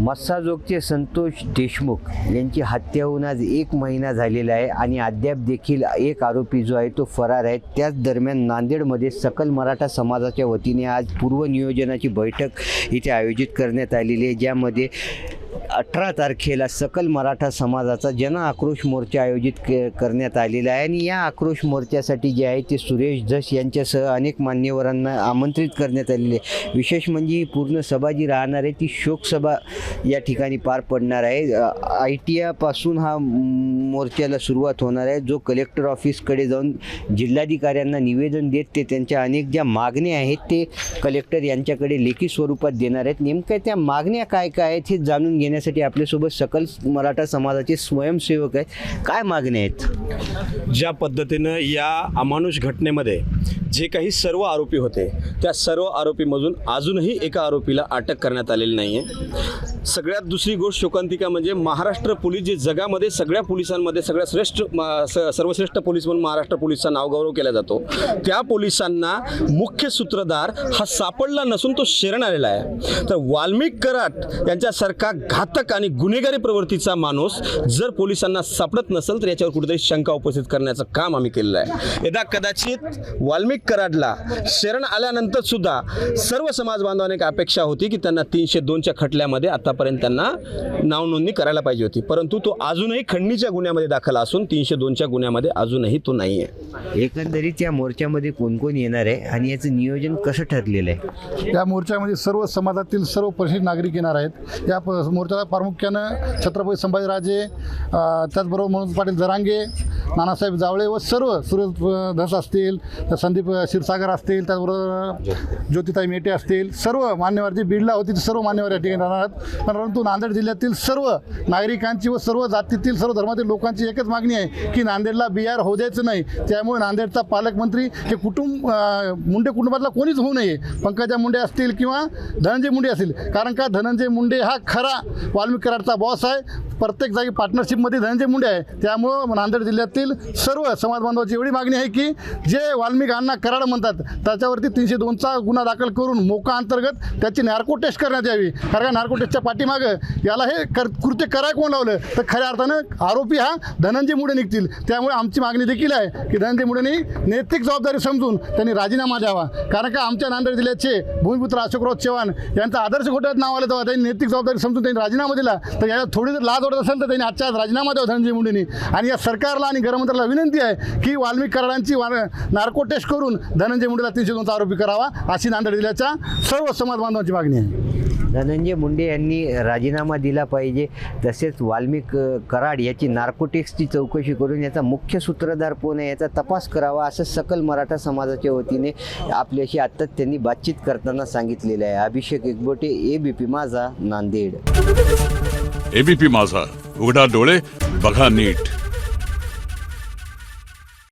मस्साजोगचे संतोष देशमुख यांची हत्या होऊन आज 1 महिना झालेला आहे आणि अद्याप देखील एक आरोपी जो आहे तो फरार आहे। त्याच दरम्यान नांदेडमध्ये सकल मराठा समाजाच्या वतीने आज पूर्वनियोजनाची बैठक इथे आयोजित करण्यात आलेली आहे, ज्यामध्ये 18 तारखेला सकल मराठा समाजाचा जन आक्रोश मोर्चा आयोजित करण्यात आलेला आहे आणि या आक्रोश मोर्चासाठी जे आहे ते सुरेश धस यांच्यासह अनेक मान्यवरांना आमंत्रित करण्यात आलेले आहे। विशेष म्हणजे ही पूर्ण सभा जी राहणार आहे ती शोकसभा या ठिकाणी पार पडणार आहे। ITI पासून हा मोर्चाला सुरुवात होणार आहे, जो कलेक्टर ऑफिसकडे जाऊन जिल्हाधिकाऱ्यांना निवेदन देत ते त्यांच्या अनेक ज्या मागण्या आहेत ते कलेक्टर यांच्याकडे लेखी स्वरूपात देणार आहेत। नेमक्या त्या मागण्या काय काय आहेत हे जाणून घेण्यासाठी आपल्यासोबत सकल मराठा समाजाचे स्वयंसेवक आहेत। काय मागण्या आहेत? ज्या पद्धतीनं या अमानुष घटनेमध्ये जे काही सर्व आरोपी होते त्या सर्व आरोपीमधून अजूनही एका आरोपीला अटक करण्यात आलेली नाही आहे। सगळ्यात दुसरी गोष्ट शोकांतिका म्हणजे महाराष्ट्र पोलीस जे जगामध्ये सगळ्या पोलिसांमध्ये सगळ्यात सर्वश्रेष्ठ पोलीस म्हणून महाराष्ट्र पोलीसचा नावगौरव केला जातो, त्या पोलिसांना मुख्य सूत्रधार हा सापडला नसून तो शरण आलेला आहे। तर वाल्मिक कराड यांच्यासारखा घातक आणि गुन्हेगारी प्रवृत्तीचा माणूस जर पोलिसांना सापडत नसेल तर याच्यावर कुठेतरी शंका उपस्थित करण्याचं काम आम्ही केलेलं आहे। यदा कदाचित वाल्मिक कराडला शरण आल्यानंतर सुद्धा सर्व समाज बांधवांना एक अपेक्षा होती की त्यांना 302च्या खटल्यामध्ये आतापर्यंत त्यांना नाव नोंदणी करायला पाहिजे होती, परंतु तो अजूनही खंडणीच्या गुन्ह्यामध्ये दाखल असून 302च्या गुन्ह्यामध्ये अजूनही तो नाही आहे। एकंदरीत या मोर्चामध्ये कोण कोण येणार आहे आणि याचं नियोजन कसं ठरलेलं आहे? या मोर्चामध्ये सर्व समाजातील सर्व परिशिष्ट नागरिक येणार आहेत। या मोर्चाला प्रामुख्यानं छत्रपती संभाजीराजे, त्याचबरोबर मनोज पाटील जरांगे, नानासाहेब जावळे व सर्व सुरेश धस असतील, संदीप क्षीरसागर असतील, त्याचबरोबर ज्योतिताई मेटे असतील, सर्व मान्यवर जे बीडला होती ते सर्व मान्यवर या ठिकाणी राहणार आहेत। परंतु नांदेड जिल्ह्यातील सर्व नागरिकांची व सर्व जातीतील सर्व धर्मातील लोकांची एकच मागणी आहे की नांदेडला BR होऊ द्यायचं नाही। त्यामुळे नांदेडचा पालकमंत्री हे मुंडे कुटुंबातला कोणीच होऊ नये, पंकजा मुंडे असतील किंवा धनंजय मुंडे असतील, कारण का धनंजय मुंडे हा खरा वाल्मिक कराडचा बॉस आहे। प्रत्येक जागी पार्टनरशिपमध्ये धनंजय मुंडे आहे। त्यामुळं नांदेड जिल्ह्यातील सर्व समाज बांधवांची एवढी मागणी आहे की जे वाल्मिक अण्णा कराड म्हणतात त्याच्यावरती 302चा गुन्हा दाखल करून मोका अंतर्गत त्याची नार्को टेस्ट करण्यात यावी, कारण नार्को टेस्टच्या पाठीमागं याला हे कृत्य कराय कोण लावलं तर खऱ्या अर्थानं आरोपी हा धनंजय मुंडे निघतील। त्यामुळे आमची मागणी देखील आहे की धनंजय मुंडेंनी नैतिक जबाबदारी समजून त्यांनी राजीनामा द्यावा, कारण का आमच्या नांदेड जिल्ह्याचे भूमिपुत्र अशोकराव चव्हाण यांचा आदर्श घोटाळ्यात नाव आलं तेव्हा त्यांनी नैतिक जबाबदारी समजून त्यांनी राजीनामा दिला। तर याला थोडी जर लाज वाटत असेल तर त्यांनी आजच्या आज राजीनामा द्यावा धनंजय मुंडेंनी। आणि या सरकारला आणि गृहमंत्र्याला विनंती आहे की वाल्मिक कराडांची नार्को टेस्ट करून धनंजय मुंडेला 302चा आरोपी करावा, अशी नांदेड जिल्ह्याच्या सर्व समाज बांधवांची मागणी आहे। धनंजय मुंडे यांनी राजीनामा दिला पाहिजे, तसेच वाल्मिक कराड याची नार्कोटिक्सची चौकशी करून याचा मुख्य सूत्रधार कोण आहे याचा तपास करावा, असं सकल मराठा समाजाच्या वतीने आपल्याशी आत्ताच त्यांनी बातचीत करताना सांगितलेलं आहे। अभिषेक एकबोटे, ABP माझा, नांदेड। ABP माझा, उघडा डोळे बघा नीट।